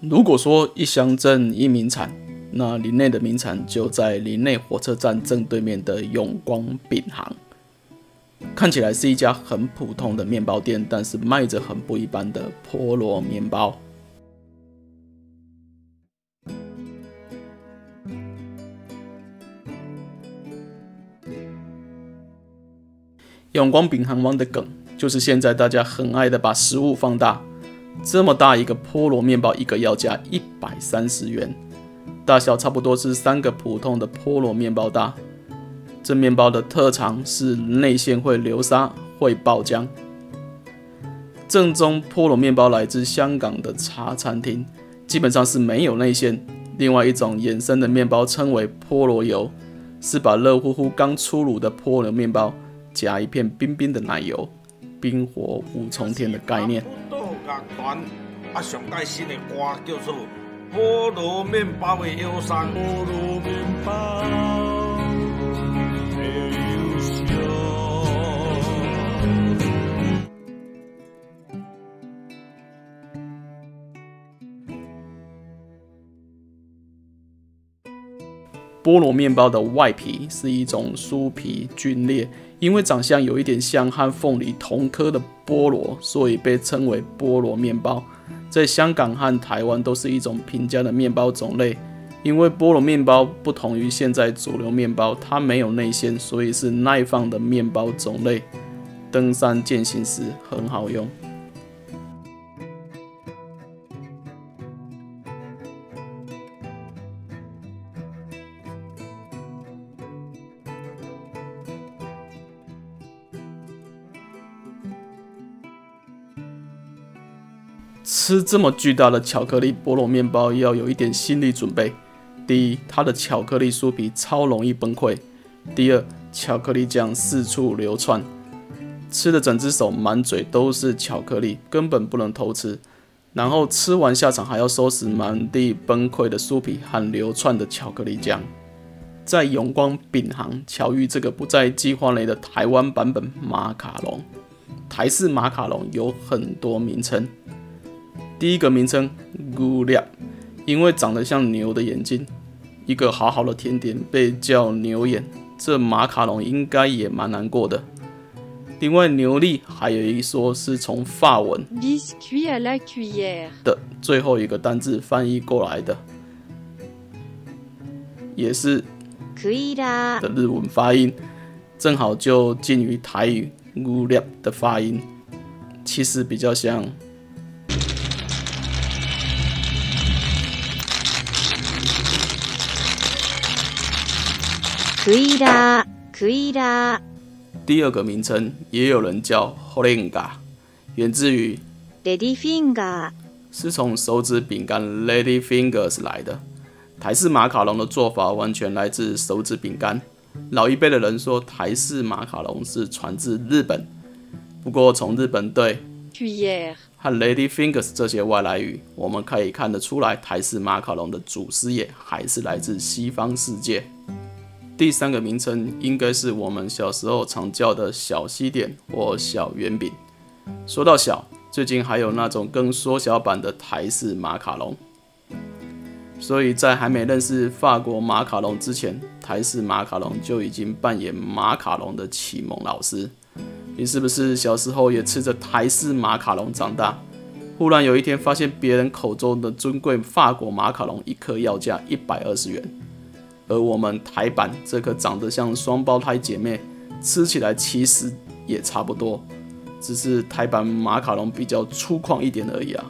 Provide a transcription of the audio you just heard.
如果说一乡镇一名产，那林内的名产就在林内火车站正对面的永光饼行。看起来是一家很普通的面包店，但是卖着很不一般的菠萝面包。永光饼行王的梗就是现在大家很爱的把食物放大，这么大一个菠萝面包，一个要价130元，大小差不多是3个普通的菠萝面包大。这面包的特长是内馅会流沙，会爆浆。正宗菠萝面包来自香港的茶餐厅，基本上是没有内馅。另外一种衍生的面包称为菠萝油，是把热乎乎刚出炉的菠萝面包加一片冰冰的奶油，冰火五重天的概念。上界新的歌叫做菠萝面包的忧伤。菠萝面包的忧伤。菠萝面包的外皮是一种酥皮皲裂，因为长相有一点像和凤梨同科的菠萝，所以被称为菠萝面包。在香港和台湾都是一种平价的面包种类。因为菠萝面包不同于现在主流面包，它没有内馅，所以是耐放的面包种类。登山健行时很好用。吃这么巨大的巧克力菠萝面包要有一点心理准备。第一，它的巧克力酥皮超容易崩溃；第二，巧克力酱四处流窜，吃的整只手满嘴都是巧克力，根本不能偷吃。然后吃完下场还要收拾满地崩溃的酥皮和流窜的巧克力酱。在永光饼行巧遇这个不在计划内的台湾版本马卡龙。台式马卡龙有很多名称。第一个名称牛粒，因为长得像牛的眼睛，一个好好的甜点被叫牛眼，这马卡龙应该也蛮难过的。另外牛粒还有一说是从法文 biscuit à la cuillère 的最后一个单字翻译过来的，也是的日文发音，正好就近于台语牛粒的发音，其实比较像可以啦。第二个名称也有人叫 Horenga， 源自于 Lady Finger， 是从手指饼干 Lady Fingers 来的。台式马卡龙的做法完全来自手指饼干。老一辈的人说台式马卡龙是传自日本，不过从日本对 Cuillère 和 Lady Fingers 这些外来语，我们可以看得出来台式马卡龙的祖师爷还是来自西方世界。第三个名称应该是我们小时候常叫的小西点或小圆饼。说到小，最近还有那种更缩小版的台式马卡龙。所以在还没认识法国马卡龙之前，台式马卡龙就已经扮演马卡龙的启蒙老师。你是不是小时候也吃着台式马卡龙长大？忽然有一天发现别人口中的尊贵法国马卡龙一颗要价120元，而我们台版这颗长得像双胞胎姐妹，吃起来其实也差不多，只是台版马卡龙比较粗犷一点而已啊。